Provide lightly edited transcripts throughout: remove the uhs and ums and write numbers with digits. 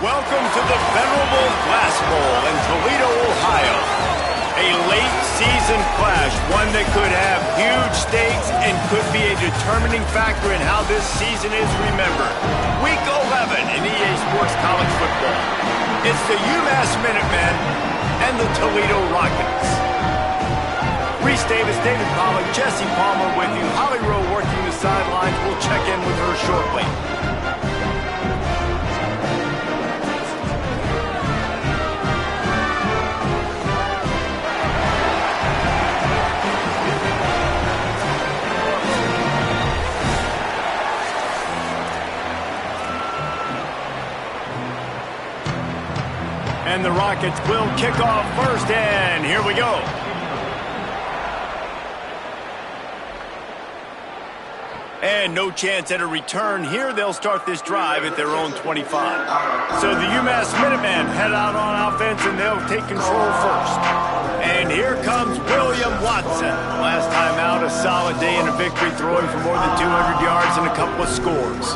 Welcome to the venerable Glass Bowl in Toledo, Ohio. A late-season clash, one that could have huge stakes and could be a determining factor in how this season is remembered. Week 11 in EA Sports College Football. It's the UMass Minutemen and the Toledo Rockets. Reese Davis, David Pollack, Jesse Palmer with you. Holly Rowe working the sidelines. We'll check in with her shortly. And the Rockets will kick off first, and here we go. And no chance at a return here. They'll start this drive at their own 25. So the UMass Minutemen head out on offense, and they'll take control first. And here comes William Watson. Last time out, a solid day in a victory, throwing for more than 200 yards and a couple of scores.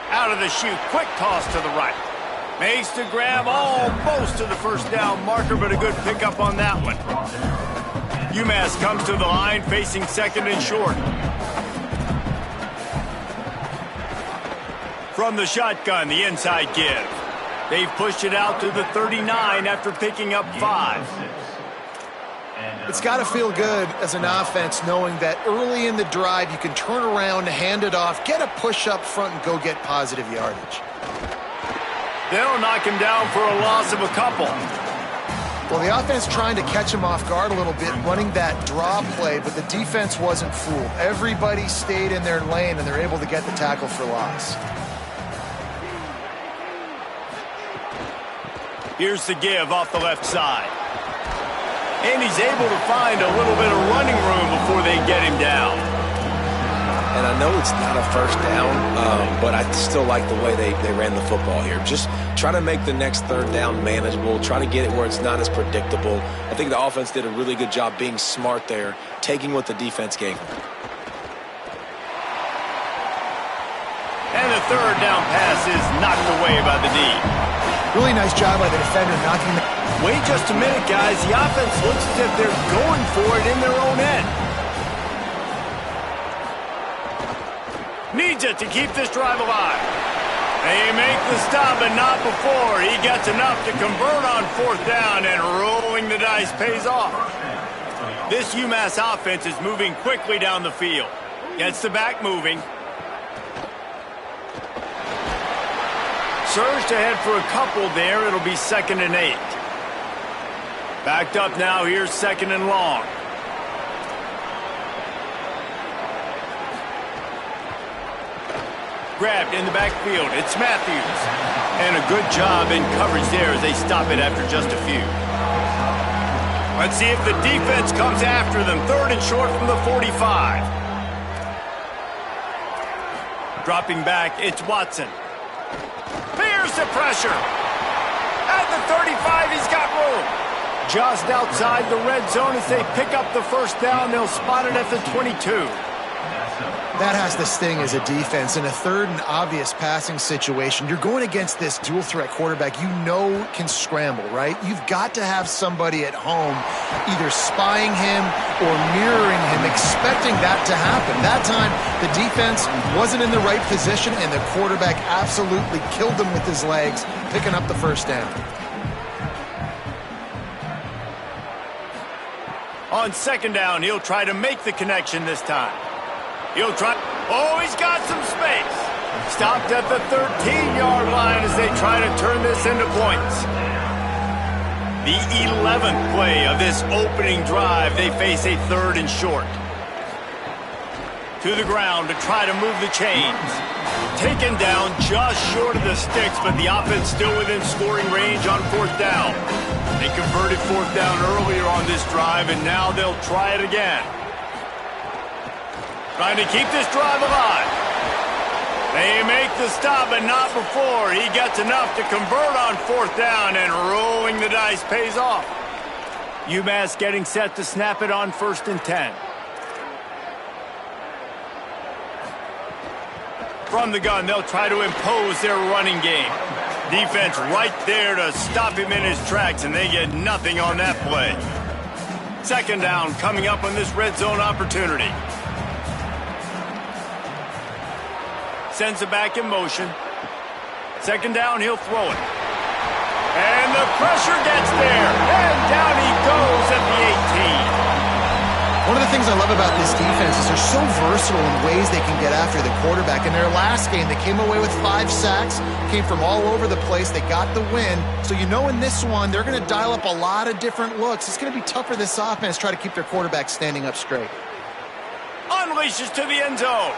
Out of the chute, quick toss to the right. Makes the grab almost to the first down marker, but a good pickup on that one. UMass comes to the line, facing second and short. From the shotgun, the inside give. They've pushed it out to the 39 after picking up 5. It's got to feel good as an offense knowing that early in the drive you can turn around, hand it off, get a push up front, and go get positive yardage. They'll knock him down for a loss of a couple. Well, the offense trying to catch him off guard a little bit, running that draw play, but the defense wasn't fooled. Everybody stayed in their lane, and they're able to get the tackle for loss. Here's the give off the left side. And he's able to find a little bit of running room before they get him down. And I know it's not a first down, but I still like the way they ran the football here. Just try to make the next third down manageable. Try to get it where it's not as predictable. I think the offense did a really good job being smart there, taking what the defense gave them. And the third down pass is knocked away by the D. Really nice job by the defender knocking the... Wait just a minute, guys. The offense looks as if they're going for it in their own end. Needs it to keep this drive alive. They make the stop, but not before. He gets enough to convert on fourth down, and rolling the dice pays off. This UMass offense is moving quickly down the field. Gets the back moving. Surged ahead for a couple there. It'll be 2nd and 8. Backed up now. Here's 2nd and long. Grabbed in the backfield. It's Matthews. And a good job in coverage there as they stop it after just a few. Let's see if the defense comes after them. 3rd and short from the 45. Dropping back, it's Watson. Here's the pressure. At the 35, he's got room. Just outside the red zone as they pick up the first down. They'll spot it at the 22. That has to sting as a defense. In a third and obvious passing situation, you're going against this dual-threat quarterback you know can scramble, right? You've got to have somebody at home either spying him or mirroring him, expecting that to happen. That time, the defense wasn't in the right position, and the quarterback absolutely killed them with his legs, picking up the first down. On 2nd down, he'll try to make the connection this time. He'll try. Oh, he's got some space. Stopped at the 13-yard line as they try to turn this into points. The 11th play of this opening drive, they face a 3rd and short. To the ground to try to move the chains. Taken down just short of the sticks, but the offense still within scoring range on 4th down. They converted 4th down earlier on this drive, and now they'll try it again. Trying to keep this drive alive. They make the stop, but not before he gets enough to convert on 4th down, and rolling the dice pays off. UMass getting set to snap it on 1st and 10. From the gun, they'll try to impose their running game. Defense right there to stop him in his tracks, and they get nothing on that play. 2nd down coming up on this red zone opportunity. Sends it back in motion. 2nd down, he'll throw it. And the pressure gets there. And down he goes at the 18. One of the things I love about this defense is they're so versatile in ways they can get after the quarterback. In their last game, they came away with 5 sacks, came from all over the place. They got the win. So you know in this one, they're going to dial up a lot of different looks. It's going to be tough for this offense to try to keep their quarterback standing up straight. Unleashes to the end zone.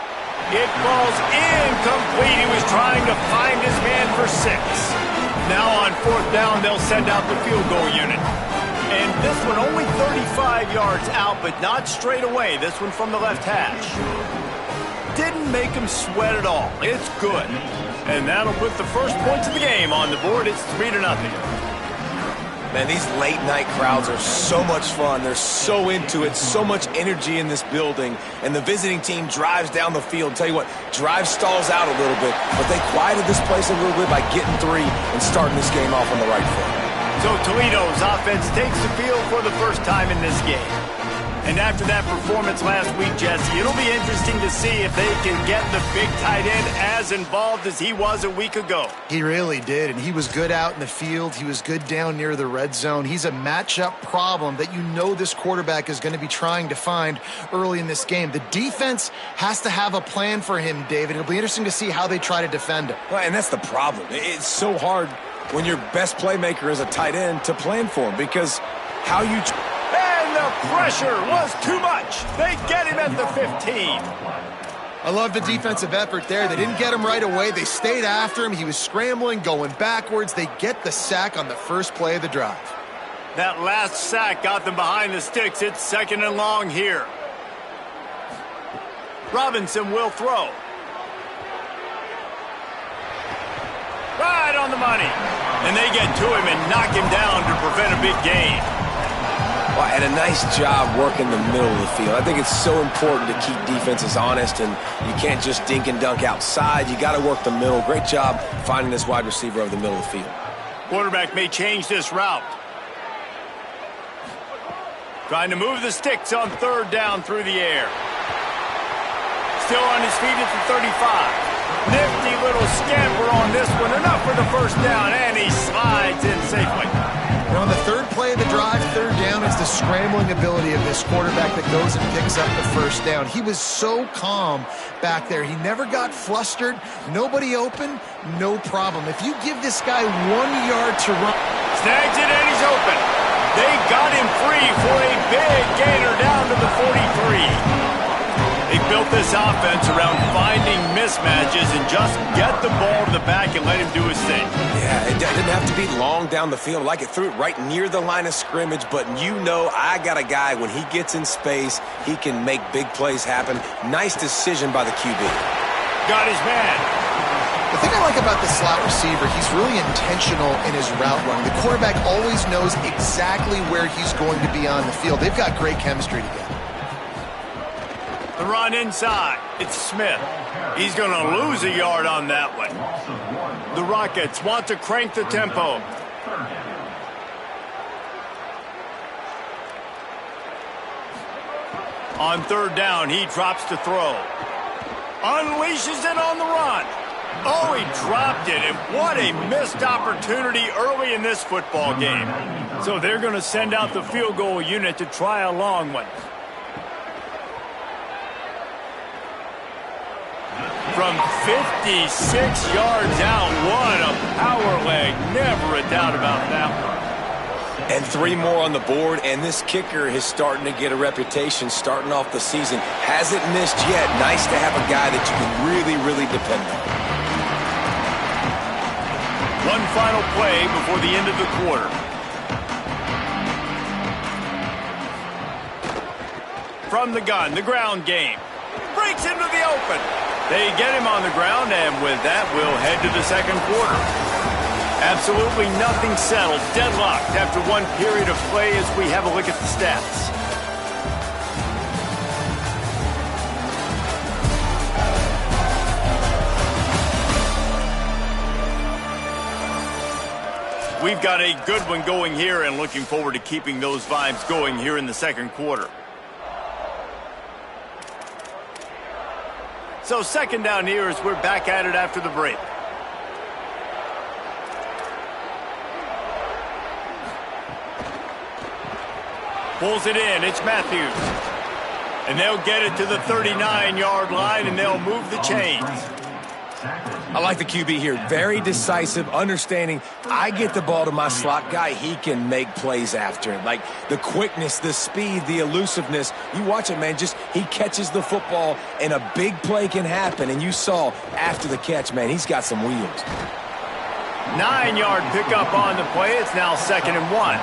It falls incomplete. He was trying to find his man for 6. Now on 4th down, they'll send out the field goal unit. And this one only 35 yards out, but not straight away. This one from the left hash. Didn't make him sweat at all. It's good. And that'll put the first points of the game on the board. It's 3-0. Man, these late-night crowds are so much fun. They're so into it, so much energy in this building. And the visiting team drives down the field. Tell you what, drive stalls out a little bit, but they quieted this place a little bit by getting 3 and starting this game off on the right foot. So Toledo's offense takes the field for the first time in this game. And after that performance last week, Jesse, it'll be interesting to see if they can get the big tight end as involved as he was a week ago. He really did, and he was good out in the field. He was good down near the red zone. He's a matchup problem that you know this quarterback is going to be trying to find early in this game. The defense has to have a plan for him, David. It'll be interesting to see how they try to defend him. Well, and that's the problem. It's so hard when your best playmaker is a tight end to plan for him, because how you... And the pressure was too much. They get him at the 15. I love the defensive effort there. They didn't get him right away. They stayed after him. He was scrambling, going backwards. They get the sack on the first play of the drive. That last sack got them behind the sticks. It's 2nd and long here. Robinson will throw. Right on the money. And they get to him and knock him down to prevent a big gain. Well, and a nice job working the middle of the field. I think it's so important to keep defenses honest, and you can't just dink and dunk outside. You got to work the middle. Great job finding this wide receiver over the middle of the field. Quarterback may change this route. Trying to move the sticks on 3rd down through the air. Still on his feet at the 35. Nifty little scamper on this one. Enough for the 1st down, and he slides in safely. And on the 3rd play of the drive, 3rd down, is the scrambling ability of this quarterback that goes and picks up the 1st down. He was so calm back there. He never got flustered. Nobody open, no problem. If you give this guy 1 yard to run... Snags it, and he's open. They got him free for a big gainer down to the 43. They built this offense around finding mismatches and just get the ball to the back and let him do his thing. Yeah, it didn't have to be long down the field. Like it threw it right near the line of scrimmage, but you know I got a guy, when he gets in space, he can make big plays happen. Nice decision by the QB. Got his man. The thing I like about the slot receiver, he's really intentional in his route run. The quarterback always knows exactly where he's going to be on the field. They've got great chemistry together. The run inside. It's Smith. He's going to lose a yard on that one. The Rockets want to crank the tempo. On 3rd down, he drops to throw. Unleashes it on the run. Oh, he dropped it, and what a missed opportunity early in this football game. So they're going to send out the field goal unit to try a long one. From 56 yards out, what a power leg. Never a doubt about that one. And 3 more on the board, and this kicker is starting to get a reputation starting off the season. Hasn't missed yet. Nice to have a guy that you can really, really depend on. One final play before the end of the quarter. From the gun, the ground game. Breaks into the open. They get him on the ground, and with that, we'll head to the second quarter. Absolutely nothing settled, deadlocked after one period of play as we have a look at the stats. We've got a good one going here and looking forward to keeping those vibes going here in the second quarter. So second down here as we're back at it after the break. Pulls it in. It's Matthews. And they'll get it to the 39-yard line, and they'll move the chains. I like the QB here. Very decisive, understanding I get the ball to my slot guy, he can make plays after it. Like the quickness, the speed, the elusiveness. You watch it, man, just he catches the football and a big play can happen. And you saw after the catch, man, he's got some wheels. 9-yard pickup on the play. It's now 2nd and 1.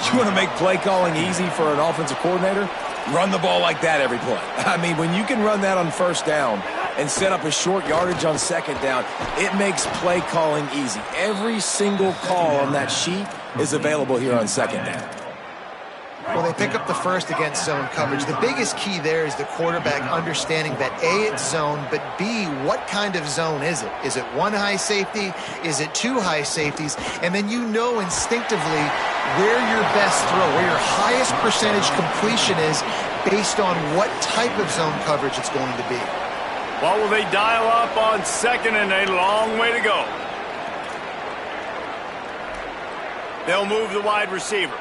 You want to make play calling easy for an offensive coordinator? Run the ball like that every play. I mean, when you can run that on first down and set up a short yardage on second down, it makes play calling easy. Every single call on that sheet is available here on second down. Well, they pick up the first against zone coverage. The biggest key there is the quarterback understanding that A, it's zone, but B, what kind of zone is it? Is it one high safety? Is it two high safeties? And then you know instinctively where your best throw, where your highest percentage completion is based on what type of zone coverage it's going to be. Well, will they dial up on second and a long way to go? They'll move the wide receiver.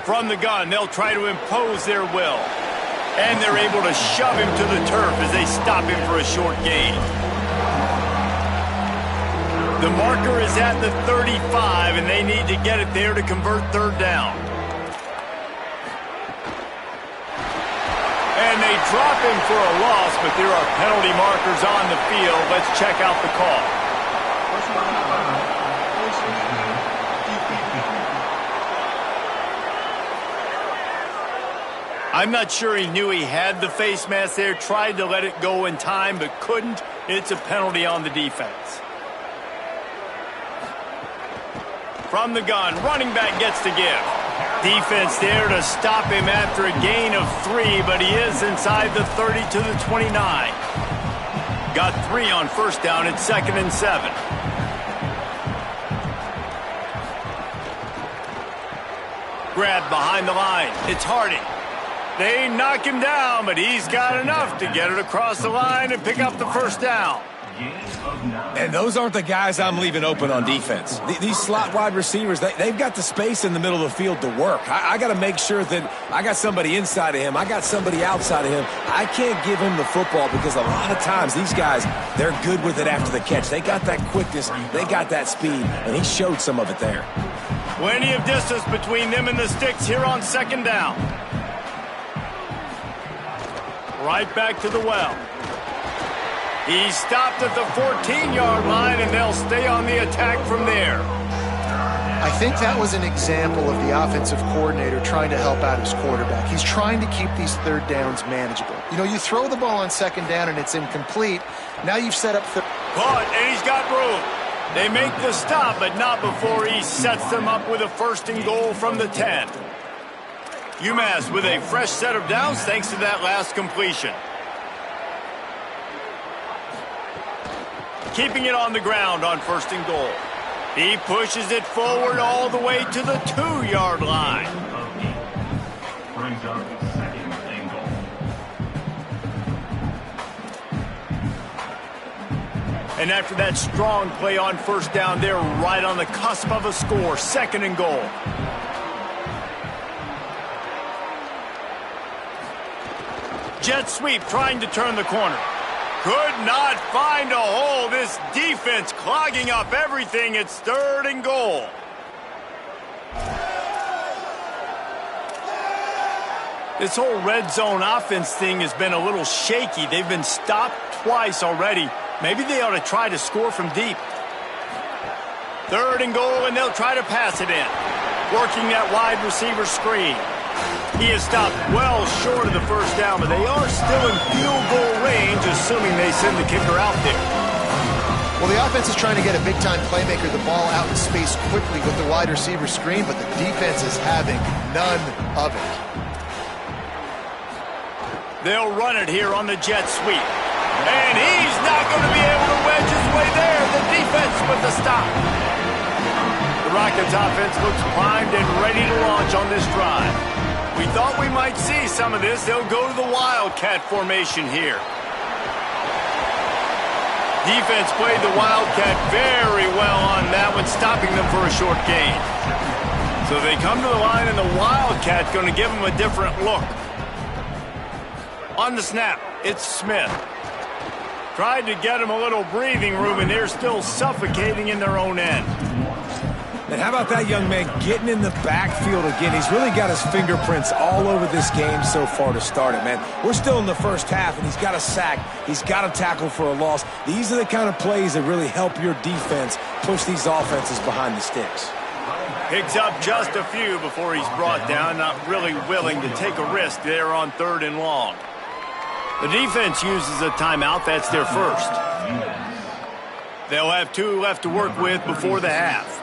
From the gun, they'll try to impose their will. And they're able to shove him to the turf as they stop him for a short gain. The marker is at the 35, and they need to get it there to convert third down. And they drop him for a loss, but there are penalty markers on the field. Let's check out the call. I'm not sure he knew he had the face mask there, tried to let it go in time, but couldn't. It's a penalty on the defense. From the gun, running back gets to give. Defense there to stop him after a gain of 3, but he is inside the 30 to the 29. Got 3 on first down. It's 2nd and 7. Grab behind the line. It's Harding. They knock him down, but he's got enough to get it across the line and pick up the first down. And those aren't the guys I'm leaving open on defense. These slot wide receivers, they've got the space in the middle of the field to work. I got to make sure that I got somebody inside of him. I got somebody outside of him. I can't give him the football because a lot of times these guys, they're good with it after the catch. They got that quickness. They got that speed, and he showed some of it there. Plenty of distance between them and the sticks here on second down. Right back to the well. He stopped at the 14-yard line, and they'll stay on the attack from there. I think that was an example of the offensive coordinator trying to help out his quarterback. He's trying to keep these third downs manageable. You know, you throw the ball on second down and it's incomplete. Now you've set up third. Caught, and he's got room. They make the stop, but not before he sets them up with a 1st and goal from the 10. UMass with a fresh set of downs thanks to that last completion. Keeping it on the ground on 1st and goal. He pushes it forward all the way to the 2-yard line. Brings up 2nd and goal. And after that strong play on first down, they're right on the cusp of a score. 2nd and goal. Jet sweep trying to turn the corner. Could not find a hole. This defense clogging up everything. It's 3rd and goal. This whole red zone offense thing has been a little shaky. They've been stopped twice already. Maybe they ought to try to score from deep. 3rd and goal, and they'll try to pass it in. Working that wide receiver screen. He is stopped well short of the first down, but they are still in field goal range, assuming they send the kicker out there. Well, the offense is trying to get a big-time playmaker the ball out in space quickly with the wide receiver screen, but the defense is having none of it. They'll run it here on the jet sweep. And he's not going to be able to wedge his way there. The defense with the stop. The Rockets offense looks primed and ready to launch on this drive. We thought we might see some of this. They'll go to the Wildcat formation here. Defense played the Wildcat very well on that one, stopping them for a short gain. So they come to the line, and the Wildcat's going to give them a different look. On the snap, it's Smith. Tried to get them a little breathing room, and they're still suffocating in their own end. And how about that young man getting in the backfield again? He's really got his fingerprints all over this game so far to start it, man. We're still in the first half, and he's got a sack. He's got a tackle for a loss. These are the kind of plays that really help your defense push these offenses behind the sticks. Picks up just a few before he's brought down, not really willing to take a risk there on 3rd and long. The defense uses a timeout. That's their first. They'll have 2 left to work with before the half.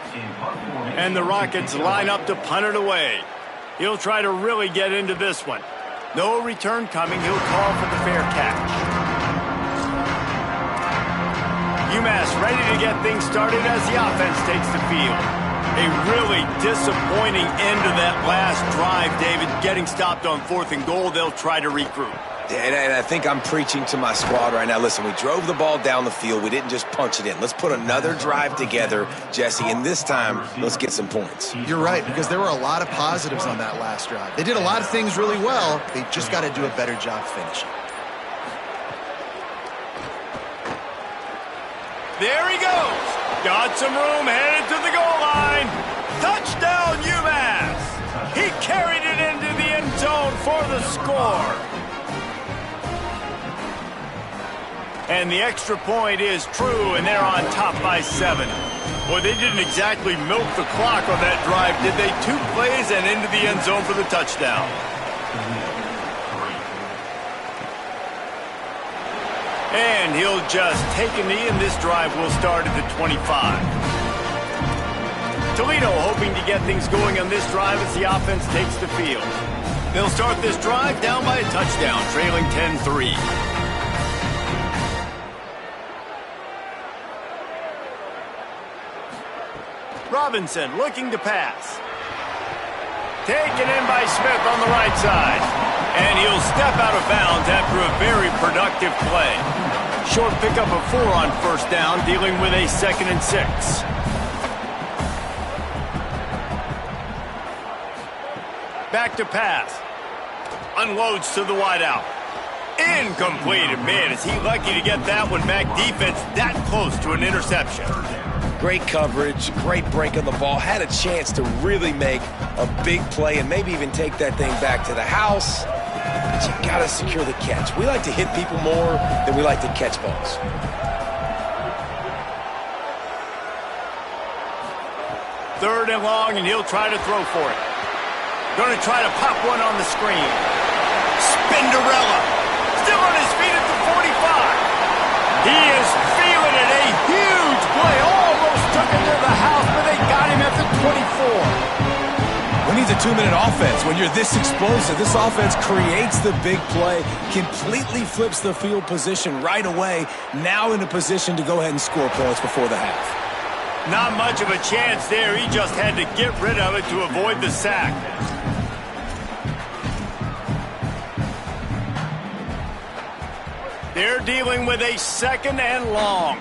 And the Rockets line up to punt it away. He'll try to really get into this one. No return coming. He'll call for the fair catch. UMass ready to get things started as the offense takes the field. A really disappointing end to that last drive, David. Getting stopped on 4th and goal. They'll try to regroup. And I think I'm preaching to my squad right now. Listen, we drove the ball down the field. We didn't just punch it in. Let's put another drive together, Jesse, and this time, let's get some points. You're right, because there were a lot of positives on that last drive. They did a lot of things really well. They just got to do a better job finishing. There he goes. Got some room, headed to the goal line. Touchdown, UMass. He carried it into the end zone for the score. And the extra point is true, and they're on top by 7. Boy, they didn't exactly milk the clock on that drive, did they? 2 plays and into the end zone for the touchdown. And he'll just take a knee, and this drive will start at the 25. Toledo hoping to get things going on this drive as the offense takes the field. They'll start this drive down by a touchdown, trailing 10-3. Robinson looking to pass. Taken in by Smith on the right side. And he'll step out of bounds after a very productive play. Short pickup of 4 on 1st down, dealing with a 2nd and 6. Back to pass. Unloads to the wideout. Incomplete. Man, is he lucky to get that one back. Defense that close to an interception. Great coverage, great break on the ball. Had a chance to really make a big play and maybe even take that thing back to the house. But you got to secure the catch. We like to hit people more than we like to catch balls. Third and long, and he'll try to throw for it. Going to try to pop one on the screen. Spinderella. Still on his feet at the 45. He is feeling it. A huge play. Almost took him to the house, but they got him at the 24. We need a 2-minute offense. When you're this explosive, this offense creates the big play, completely flips the field position right away, now in a position to go ahead and score points before the half. Not much of a chance there. He just had to get rid of it to avoid the sack. They're dealing with a 2nd and long.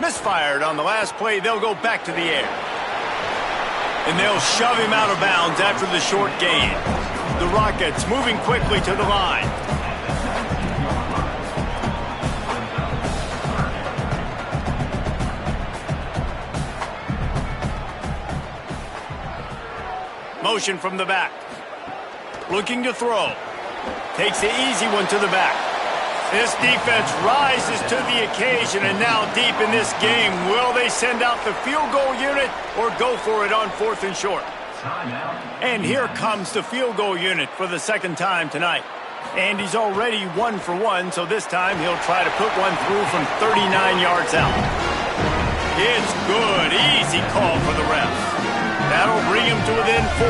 Misfired on the last play. They'll go back to the air. And they'll shove him out of bounds after the short gain. The Rockets moving quickly to the line. Motion from the back. Looking to throw. Takes the easy one to the back. This defense rises to the occasion, and now deep in this game, will they send out the field goal unit or go for it on 4th and short? And here comes the field goal unit for the second time tonight. And he's already 1 for 1, so this time he'll try to put one through from 39 yards out. It's good. Easy call for the ref. That'll bring him to within 4.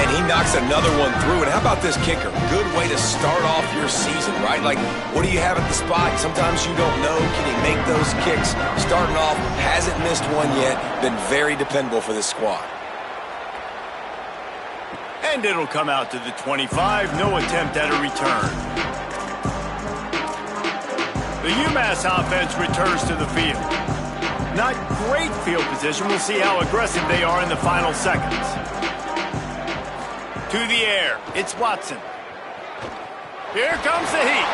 And he knocks another one through. And how about this kicker? Good way to start off your season, right? Like, what do you have at the spot? Sometimes you don't know. Can he make those kicks? Starting off, hasn't missed one yet. Been very dependable for this squad. And it'll come out to the 25. No attempt at a return. The UMass offense returns to the field. Not great field position. We'll see how aggressive they are in the final seconds. To the air, it's Watson. Here comes the heat.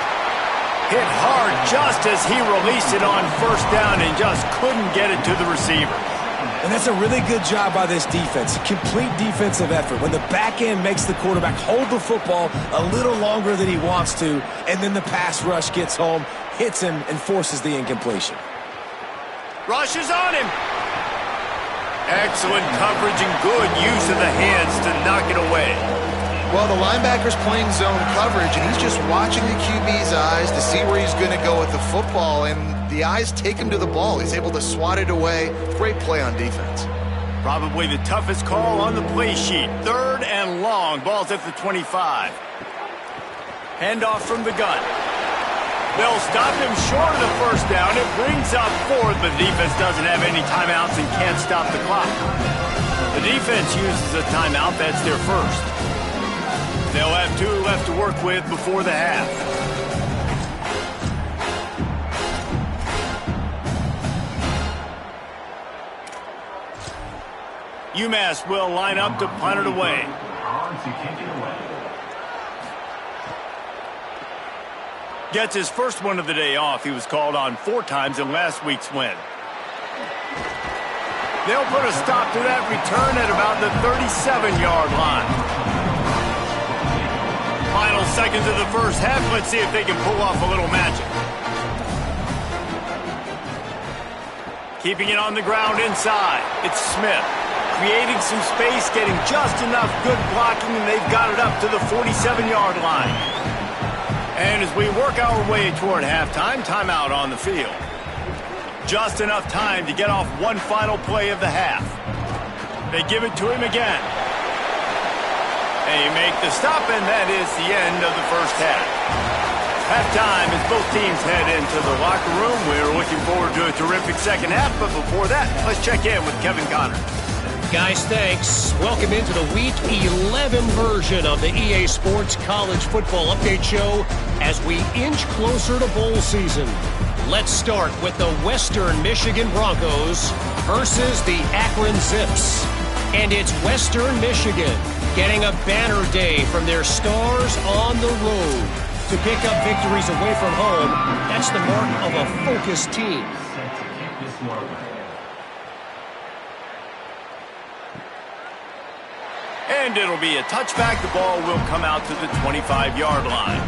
Hit hard just as he released it on 1st down and just couldn't get it to the receiver. And that's a really good job by this defense. Complete defensive effort. When the back end makes the quarterback hold the football a little longer than he wants to, and then the pass rush gets home, hits him, and forces the incompletion. Rush is on him. Excellent coverage and good use of the hands to knock it away. Well, the linebacker's playing zone coverage, and he's just watching the QB's eyes to see where he's going to go with the football, and the eyes take him to the ball. He's able to swat it away. Great play on defense. Probably the toughest call on the play sheet. 3rd and long. Ball's at the 25. Handoff from the gun. They'll stop him short of the 1st down. It brings up 4th, but the defense doesn't have any timeouts and can't stop the clock. The defense uses a timeout. That's their 1st. They'll have 2 left to work with before the half. UMass will line up to punt it away. Gets his first one of the day off. He was called on 4 times in last week's win. They'll put a stop to that return at about the 37-yard line. Final seconds of the first half. Let's see if they can pull off a little magic. Keeping it on the ground inside. It's Smith. Creating some space, getting just enough good blocking, and they've got it up to the 47-yard line. And as we work our way toward halftime, timeout on the field. Just enough time to get off one final play of the half. They give it to him again. They make the stop, and that is the end of the first half. Halftime as both teams head into the locker room. We're looking forward to a terrific second half, but before that, let's check in with Kevin Connor. Guys, thanks. Welcome into the Week 11 version of the EA Sports College Football Update Show as we inch closer to bowl season. Let's start with the Western Michigan Broncos versus the Akron Zips. And it's Western Michigan getting a banner day from their stars on the road. To pick up victories away from home, that's the mark of a focused team. And it'll be a touchback. The ball will come out to the 25-yard line.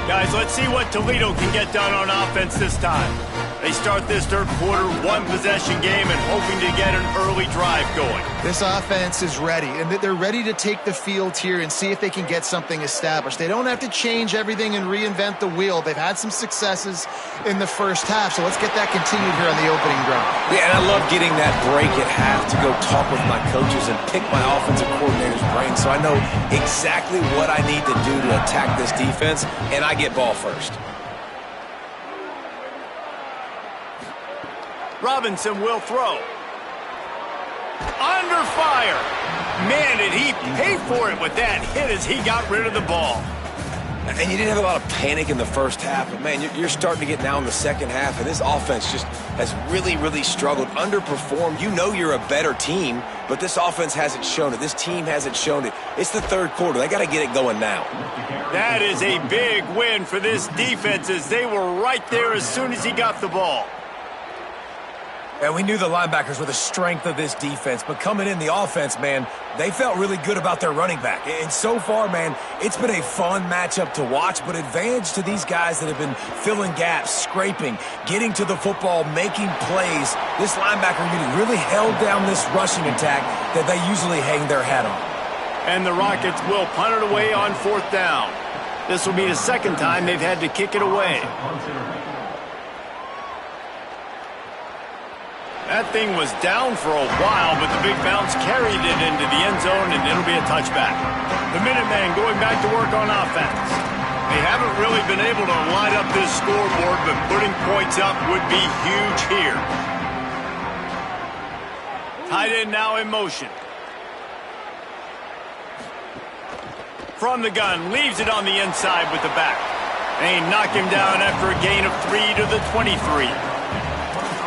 Guys, let's see what Toledo can get done on offense this time. They start this third quarter, one-possession game, and hoping to get an early drive going. This offense is ready, and they're ready to take the field here and see if they can get something established. They don't have to change everything and reinvent the wheel. They've had some successes in the first half, so let's get that continued here on the opening drive. Yeah, and I love getting that break at half to go talk with my coaches and pick my offensive coordinator's brain so I know exactly what I need to do to attack this defense, and I get ball first. Robinson will throw. Under fire. Man, did he pay for it with that hit as he got rid of the ball. And you didn't have a lot of panic in the first half, but, man, you're starting to get now in the second half, and this offense just has really, really struggled, underperformed. You know you're a better team, but this offense hasn't shown it. This team hasn't shown it. It's the third quarter. They got to get it going now. That is a big win for this defense as they were right there as soon as he got the ball. And we knew the linebackers were the strength of this defense, but coming in the offense, man, they felt really good about their running back. And so far, man, it's been a fun matchup to watch, but advantage to these guys that have been filling gaps, scraping, getting to the football, making plays. This linebacker unit really held down this rushing attack that they usually hang their hat on. And the Rockets will punt it away on 4th down. This will be the second time they've had to kick it away. That thing was down for a while, but the big bounce carried it into the end zone, and it'll be a touchback. The Minutemen going back to work on offense. They haven't really been able to line up this scoreboard, but putting points up would be huge here. Tight end now in motion. From the gun, leaves it on the inside with the back. They knock him down after a gain of 3 to the 23.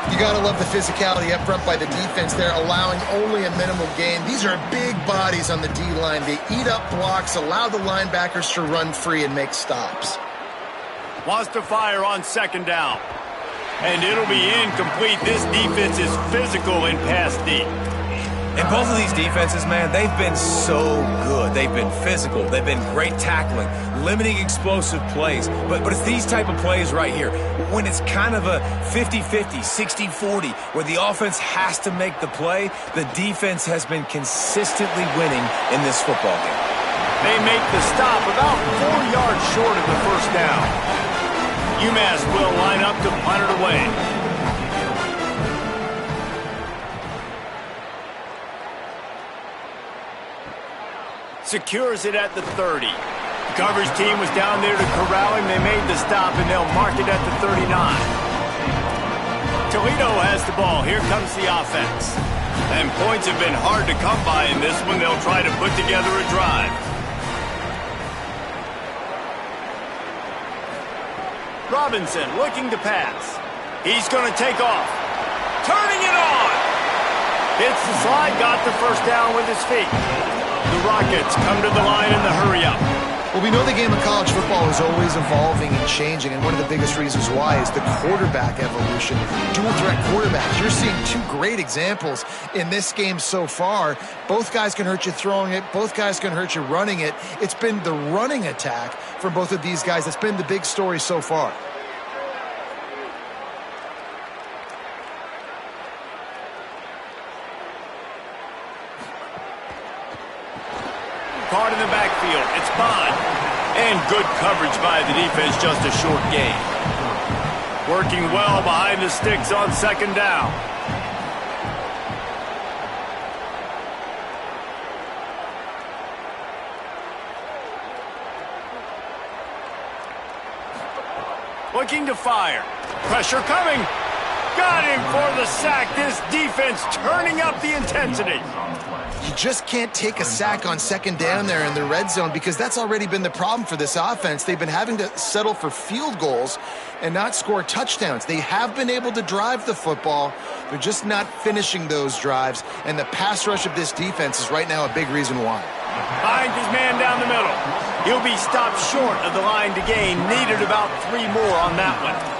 You got to love the physicality up front by the defense there, allowing only a minimal gain. These are big bodies on the D-line. They eat up blocks, allow the linebackers to run free and make stops. Wants to fire on 2nd down. And it'll be incomplete. This defense is physical in pass D. And both of these defenses, man, they've been so good. They've been physical. They've been great tackling, limiting explosive plays. But it's these type of plays right here, when it's kind of a 50-50, 60-40, where the offense has to make the play, the defense has been consistently winning in this football game. They make the stop about 4 yards short of the 1st down. UMass will line up to punt it away. Secures it at the 30. The coverage team was down there to corral him. They made the stop, and they'll mark it at the 39. Toledo has the ball. Here comes the offense. And points have been hard to come by in this one. They'll try to put together a drive. Robinson looking to pass. He's going to take off. Turning it on. Hits the slide, got the 1st down with his feet. The Rockets come to the line in the hurry-up. Well, we know the game of college football is always evolving and changing, and one of the biggest reasons why is the quarterback evolution. Dual-threat quarterbacks. You're seeing 2 great examples in this game so far. Both guys can hurt you throwing it. Both guys can hurt you running it. It's been the running attack for both of these guys that's been the big story so far. Caught in the backfield. It's Bond. And good coverage by the defense, just a short gain. Working well behind the sticks on 2nd down. Looking to fire. Pressure coming. Got him for the sack. This defense turning up the intensity. You just can't take a sack on 2nd down there in the red zone because that's already been the problem for this offense. They've been having to settle for field goals and not score touchdowns. They have been able to drive the football. They're just not finishing those drives, and the pass rush of this defense is right now a big reason why. Finds his man down the middle. He'll be stopped short of the line to gain. Needed about 3 more on that one.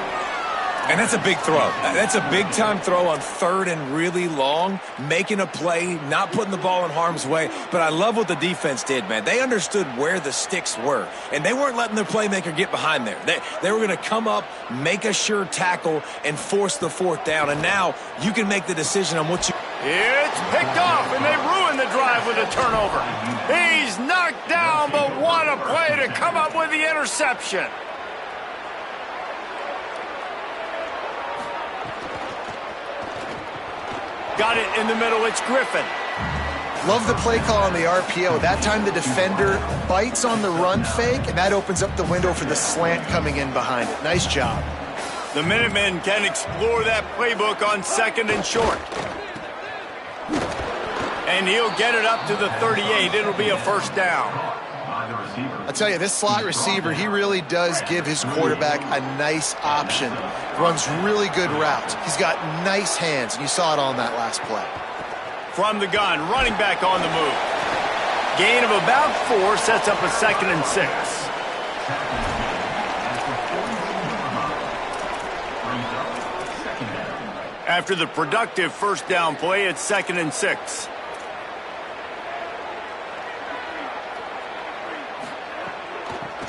And that's a big throw. That's a big-time throw on 3rd and really long, making a play, not putting the ball in harm's way. But I love what the defense did, man. They understood where the sticks were, and they weren't letting their playmaker get behind there. They were going to come up, make a sure tackle, and force the 4th down. And now you can make the decision on what you... It's picked off, and they ruin the drive with a turnover. He's knocked down, but what a play to come up with the interception. Got it in the middle. It's Griffin. Love the play call on the RPO. That time the defender bites on the run fake, and that opens up the window for the slant coming in behind it. Nice job. The Minutemen can explore that playbook on 2nd and short. And he'll get it up to the 38. It'll be a 1st down. I'll tell you, this slot receiver, he really does give his quarterback a nice option. Runs really good routes. He's got nice hands, and you saw it on that last play. From the gun, running back on the move. Gain of about 4 sets up a 2nd and 6. After the productive first down play, it's 2nd and 6.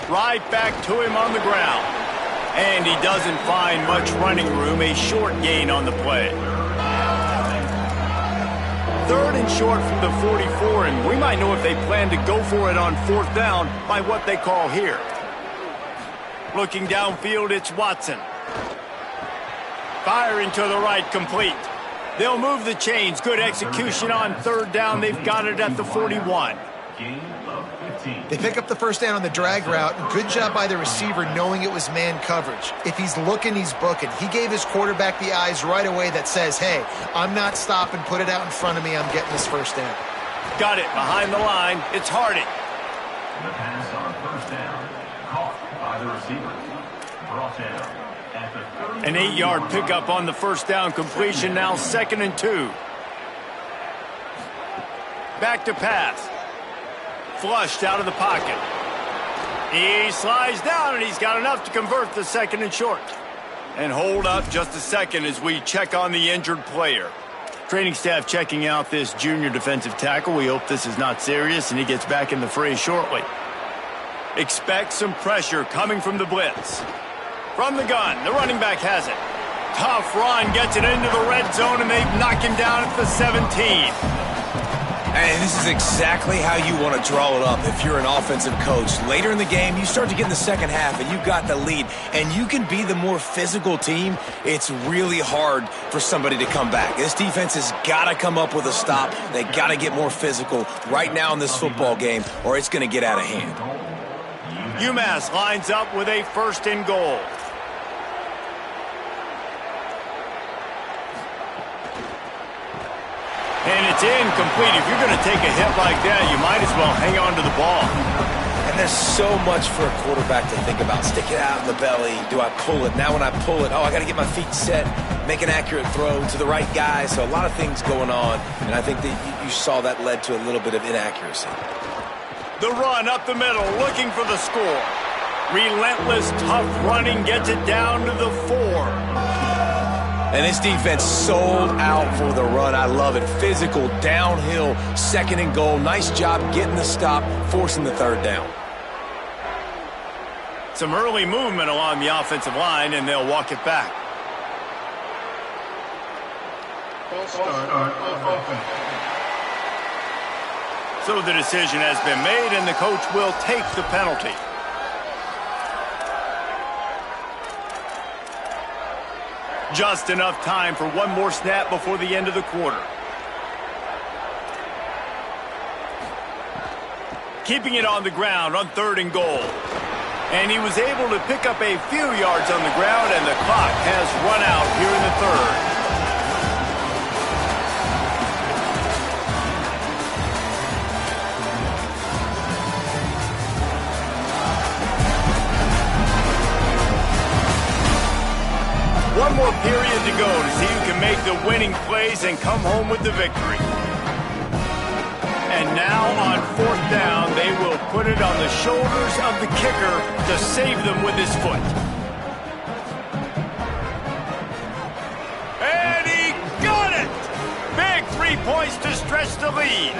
Right back to him on the ground. And he doesn't find much running room, a short gain on the play. 3rd and short from the 44, and we might know if they plan to go for it on 4th down by what they call here. Looking downfield, it's Watson. Firing to the right, complete. They'll move the chains. Good execution on 3rd down. They've got it at the 41. They pick up the first down on the drag route. Good job by the receiver knowing it was man coverage. If he's looking, he's booking. He gave his quarterback the eyes right away that says, hey, I'm not stopping. Put it out in front of me. I'm getting this first down. Got it behind the line. It's Harding. The pass on 1st down, caught by the receiver. Brought down at the 30. An 8-yard pickup on the first down completion. Now 2nd and 2. Back to pass. Flushed out of the pocket. He slides down, and he's got enough to convert the 2nd and short. And hold up just a second as we check on the injured player. Training staff checking out this junior defensive tackle. We hope this is not serious, and he gets back in the fray shortly. Expect some pressure coming from the blitz. From the gun, the running back has it. Tough run, gets it into the red zone, and they knock him down at the 17. And this is exactly how you want to draw it up if you're an offensive coach. Later in the game, you start to get in the second half, and you've got the lead, and you can be the more physical team. It's really hard for somebody to come back. This defense has got to come up with a stop. They got to get more physical right now in this football game, or it's going to get out of hand. UMass lines up with a 1st and goal. And it's incomplete. If you're going to take a hit like that, you might as well hang on to the ball. And there's so much for a quarterback to think about. Stick it out in the belly. Do I pull it? Now when I pull it, I got to get my feet set, make an accurate throw to the right guy. So a lot of things going on. And I think that you saw that led to a little bit of inaccuracy. The run up the middle, looking for the score. Relentless, tough running, gets it down to the 4. And this defense sold out for the run. I love it. Physical, downhill, 2nd and goal. Nice job getting the stop, forcing the 3rd down. Some early movement along the offensive line, and they'll walk it back. So the decision has been made, and the coach will take the penalty. Just enough time for one more snap before the end of the quarter. Keeping it on the ground on 3rd and goal. And he was able to pick up a few yards on the ground, and the clock has run out here in the 3rd. One more period to go to see who can make the winning plays and come home with the victory. And now on 4th down, they will put it on the shoulders of the kicker to save them with his foot. And he got it! Big 3 points to stretch the lead.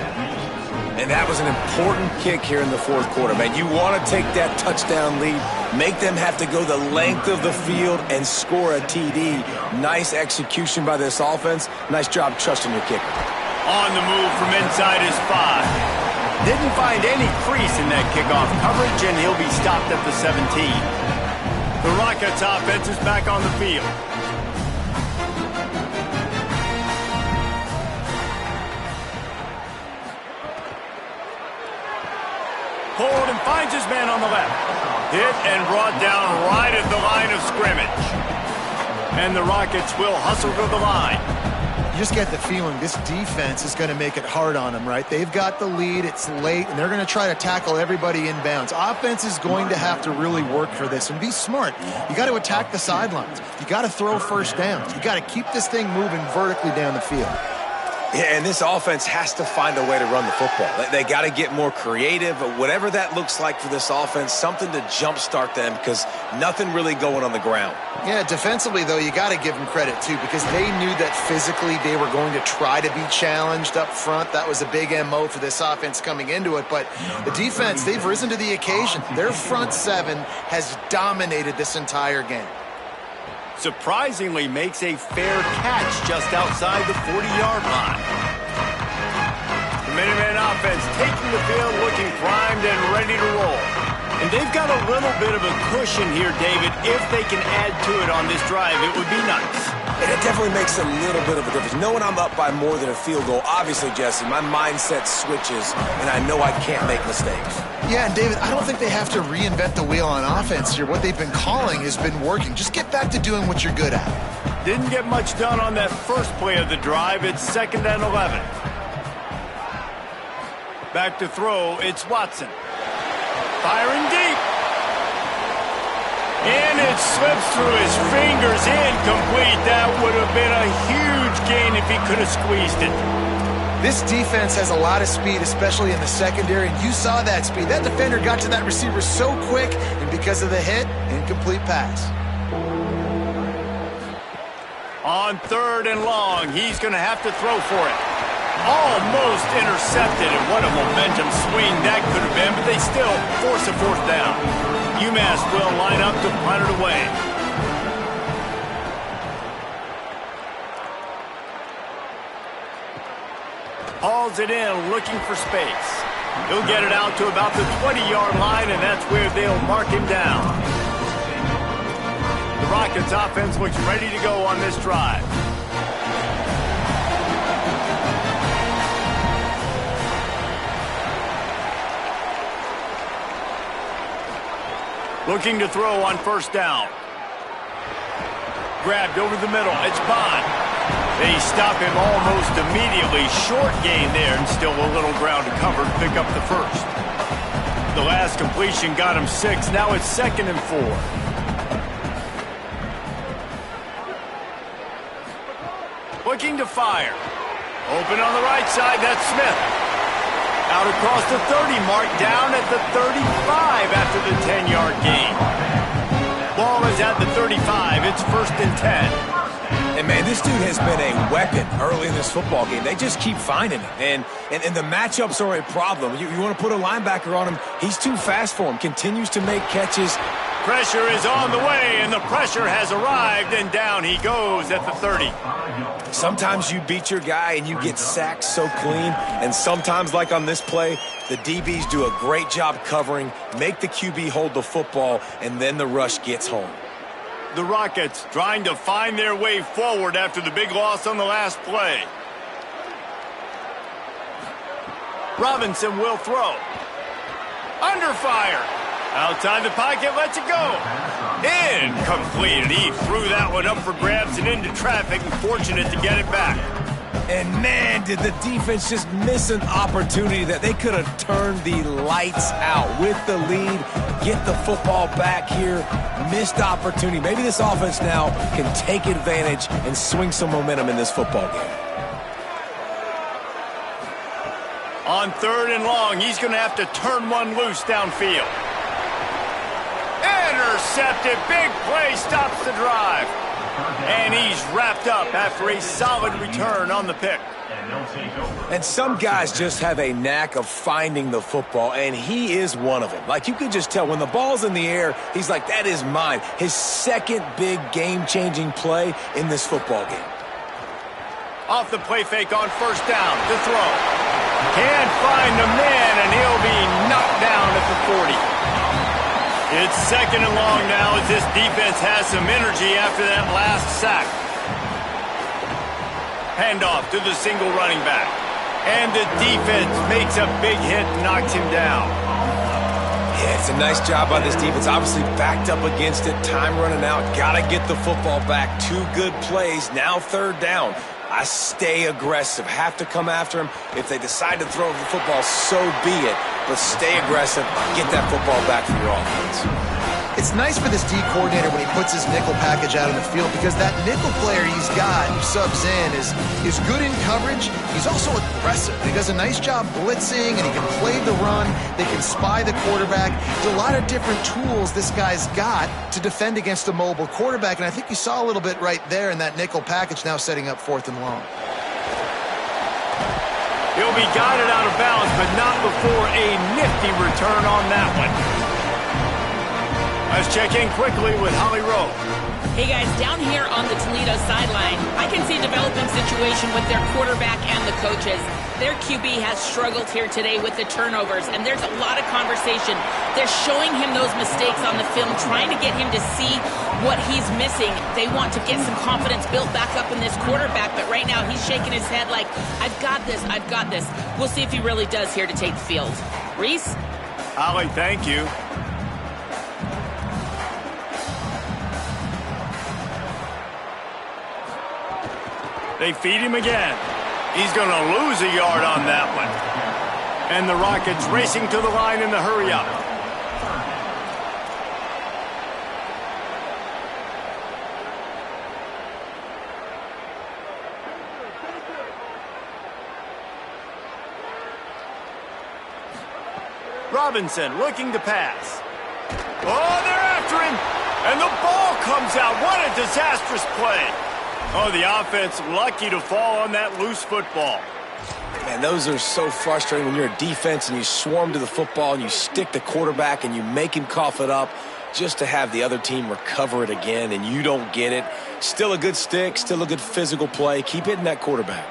And that was an important kick here in the 4th quarter, man. You want to take that touchdown lead, make them have to go the length of the field and score a TD. Nice execution by this offense. Nice job trusting your kicker. On the move from inside his 5. Didn't find any crease in that kickoff coverage, and he'll be stopped at the 17. The Rockets offense is back on the field. Hold and finds his man on the left. Hit and brought down right at the line of scrimmage. And the Rockets will hustle to the line. You just get the feeling this defense is going to make it hard on them, right? They've got the lead, it's late, and they're going to try to tackle everybody inbounds. Offense is going to have to really work for this and be smart. You got to attack the sidelines. You got to throw first downs. You got to keep this thing moving vertically down the field. Yeah, and this offense has to find a way to run the football. They got to get more creative, whatever that looks like for this offense, something to jumpstart them because nothing really going on the ground. Yeah, defensively, though, you got to give them credit, too, because they knew that physically they were going to try to be challenged up front. That was a big MO for this offense coming into it. But the defense, they've risen to the occasion. Their front seven has dominated this entire game. Surprisingly makes a fair catch just outside the 40-yard line. The Minutemen offense taking the field, looking primed and ready to roll. And they've got a little bit of a cushion here, David. If they can add to it on this drive, it would be nice. And it definitely makes a little bit of a difference. Knowing I'm up by more than a field goal, obviously, Jesse, my mindset switches, and I know I can't make mistakes. Yeah, and David, I don't think they have to reinvent the wheel on offense here. What they've been calling has been working. Just get back to doing what you're good at. Didn't get much done on that first play of the drive. It's 2nd and 11. Back to throw, it's Watson. Firing deep. And it slips through his fingers, incomplete. That would have been a huge gain if he could have squeezed it. This defense has a lot of speed, especially in the secondary, and you saw that speed. That defender got to that receiver so quick, and because of the hit, incomplete pass. On 3rd and long, he's going to have to throw for it. Almost intercepted, and what a momentum swing that could have been, but they still force a 4th down. UMass will line up to punt it away. Hauls it in, looking for space. He'll get it out to about the 20-yard line, and that's where they'll mark him down. The Rockets offense looks ready to go on this drive. Looking to throw on 1st down. Grabbed over the middle. It's Bond. They stop him almost immediately. Short gain there, and still a little ground to cover to pick up the 1st. The last completion got him 6. Now it's 2nd and 4. Looking to fire. Open on the right side. That's Smith. Out across the 30 mark, down at the 35 after the 10-yard gain. Ball is at the 35. It's 1st and 10. And, man, this dude has been a weapon early in this football game. They just keep finding him. And the matchups are a problem. You want to put a linebacker on him, he's too fast for him. Continues to make catches. Pressure is on the way, and the pressure has arrived, and down he goes at the 30. Sometimes you beat your guy and you get sacked so clean, and sometimes, like on this play, the DBs do a great job covering, make the QB hold the football, and then the rush gets home. The Rockets trying to find their way forward after the big loss on the last play. Robinson will throw. Under fire. Outside the pocket, lets it go. Incomplete, and he threw that one up for grabs and into traffic, and fortunate to get it back. And, man, did the defense just miss an opportunity that they could have turned the lights out with the lead, get the football back here. Missed opportunity. Maybe this offense now can take advantage and swing some momentum in this football game. On 3rd and long, he's going to have to turn one loose downfield. Intercepted. Big play stops the drive. And he's wrapped up after a solid return on the pick. And some guys just have a knack of finding the football, and he is one of them. Like, you could just tell when the ball's in the air, he's like, that is mine. His 2nd big game-changing play in this football game. Off the play fake on 1st down to throw. Can't find the man, and he'll be knocked down at the 40. It's 2nd and long now as this defense has some energy after that last sack. Handoff to the single running back. And the defense makes a big hit and knocks him down. Yeah, it's a nice job by this defense. Obviously backed up against it. Time running out. Got to get the football back. 2 good plays. Now 3rd down. I stay aggressive. Have to come after him. If they decide to throw the football, so be it. But stay aggressive. Get that football back for your offense. It's nice for this D coordinator when he puts his nickel package out in the field because that nickel player he's got who subs in is good in coverage. He's also aggressive. He does a nice job blitzing, and he can play the run. They can spy the quarterback. There's a lot of different tools this guy's got to defend against a mobile quarterback, and I think you saw a little bit right there in that nickel package now setting up 4th and long. He'll be guided out of bounds, but not before a nifty return on that one. Let's check in quickly with Holly Rowe. Hey guys, down here on the Toledo sideline, I can see a developing situation with their quarterback and the coaches. Their QB has struggled here today with the turnovers, and there's a lot of conversation. They're showing him those mistakes on the film, trying to get him to see what he's missing. They want to get some confidence built back up in this quarterback, but right now he's shaking his head like, I've got this, I've got this. We'll see if he really does here to take the field. Reese? Holly, thank you. They feed him again. He's going to lose a yard on that one. And the Rockets racing to the line in the hurry up. Robinson looking to pass. Oh, they're after him. And the ball comes out. What a disastrous play. Oh, the offense lucky to fall on that loose football. Man, those are so frustrating when you're a defense and you swarm to the football and you stick the quarterback and you make him cough it up just to have the other team recover it again and you don't get it. Still a good stick, still a good physical play. Keep hitting that quarterback.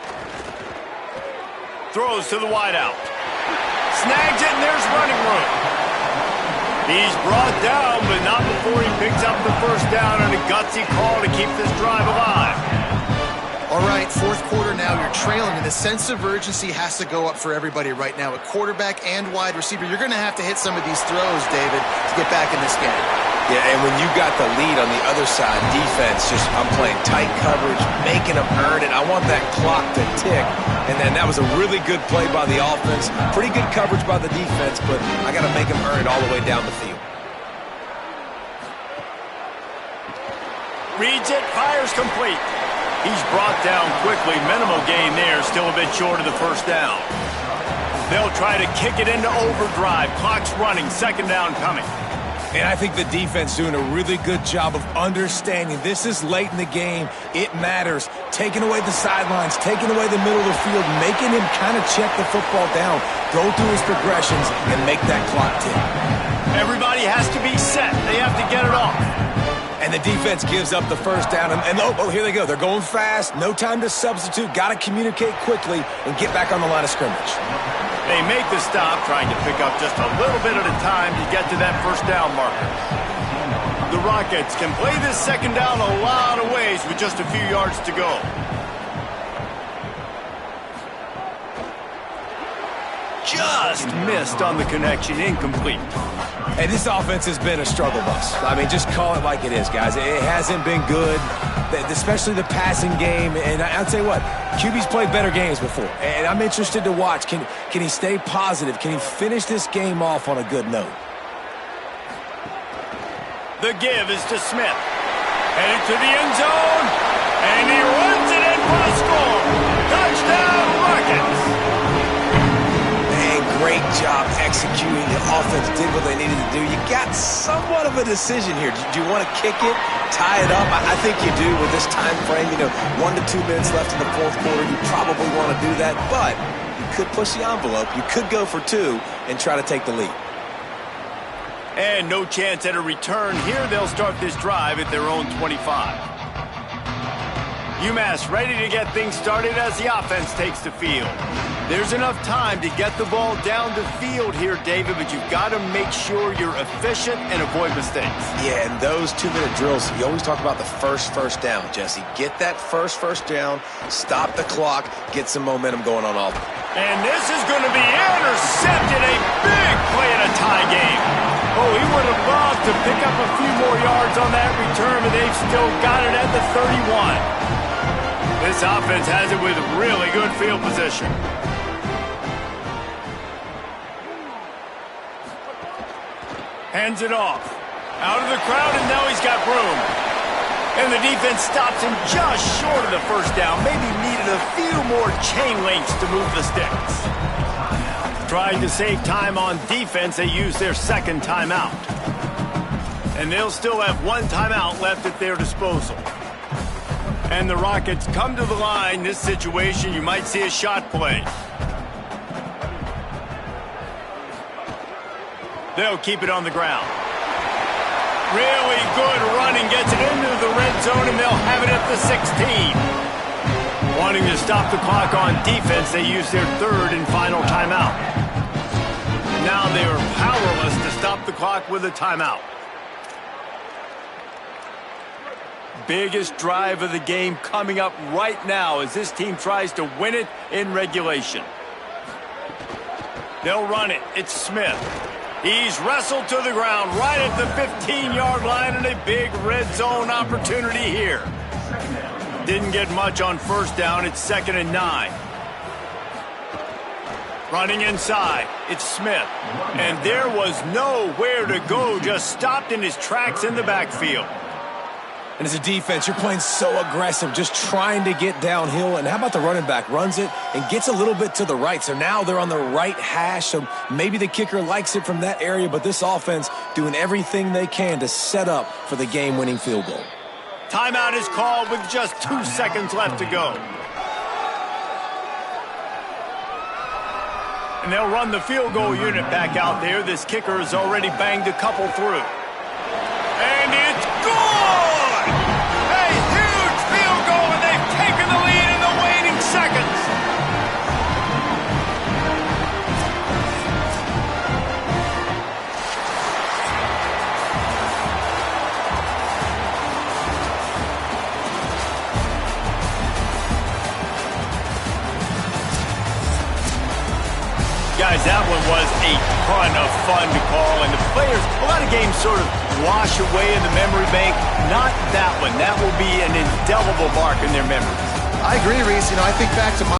Throws to the wideout. Snags it, and there's running room. He's brought down, but not before he picks up the first down on a gutsy call to keep this drive alive. All right, 4th quarter now, you're trailing, and the sense of urgency has to go up for everybody right now. At quarterback and wide receiver, you're going to have to hit some of these throws, David, to get back in this game. Yeah, and when you got the lead on the other side, defense, I'm playing tight coverage, making them earn it. I want that clock to tick. And then that was a really good play by the offense. Pretty good coverage by the defense, but I got to make them earn it all the way down the field. Reads it, fires complete. He's brought down quickly. Minimal gain there, still a bit short of the first down. They'll try to kick it into overdrive. Clock's running, 2nd down coming. And I think the defense doing a really good job of understanding this is late in the game. It matters. Taking away the sidelines, taking away the middle of the field, making him kind of check the football down, go through his progressions, and make that clock tick. Everybody has to be set. They have to get it off. And the defense gives up the first down. And oh, here they go. They're going fast. No time to substitute. Got to communicate quickly and get back on the line of scrimmage. They make the stop, trying to pick up just a little bit at a time to get to that first down marker. The Rockets can play this 2nd down a lot of ways with just a few yards to go. Just missed on the connection, incomplete. Hey, this offense has been a struggle bus. I mean, just call it like it is, guys. It hasn't been good, especially the passing game. And I'll tell you what, QB's played better games before. And I'm interested to watch. Can he stay positive? Can he finish this game off on a good note? The give is to Smith. Headed to the end zone. And he runs it in for the score. Touchdown, Rockets. Great job executing. The offense did what they needed to do. You got somewhat of a decision here. Do you want to kick it, tie it up? I think you do with this time frame. 1 to 2 minutes left in the 4th quarter. You probably want to do that, but you could push the envelope. You could go for 2 and try to take the lead. And no chance at a return here. They'll start this drive at their own 25. UMass ready to get things started as the offense takes the field. There's enough time to get the ball down the field here, David, but you've got to make sure you're efficient and avoid mistakes. Yeah, and those 2-minute drills, you always talk about the first down, Jesse. Get that first down, stop the clock, get some momentum going on offense. And this is going to be intercepted, a big play in a tie game. Oh, he would have loved to pick up a few more yards on that return, but they've still got it at the 31. This offense has it with really good field position. Hands it off. Out of the crowd, and now he's got room. And the defense stops him just short of the first down. Maybe needed a few more chain links to move the sticks. Trying to save time on defense, they use their second timeout. And they'll still have one timeout left at their disposal. And the Rockets come to the line. This situation, you might see a shot play. They'll keep it on the ground. Really good running, gets it into the red zone, and they'll have it at the 16. Wanting to stop the clock on defense, they use their third and final timeout. Now they are powerless to stop the clock with a timeout. Biggest drive of the game coming up right now as this team tries to win it in regulation. They'll run it. It's Smith. He's wrestled to the ground right at the 15-yard line, and a big red zone opportunity here. Didn't get much on first down. It's 2nd and 9. Running inside. It's Smith. And there was nowhere to go. Just stopped in his tracks in the backfield. And as a defense, you're playing so aggressive, just trying to get downhill. And how about the running back? Runs it and gets a little bit to the right. So now they're on the right hash. So maybe the kicker likes it from that area. But this offense doing everything they can to set up for the game-winning field goal. Timeout is called with just 2 seconds left to go. And they'll run the field goal unit back out there. This kicker has already banged a couple through. And it's good! Seconds. Guys, that one was a ton of fun to call, and the players, a lot of games sort of wash away in the memory bank. Not that one. That will be an indelible mark in their memories. I agree, Reese. I think back to my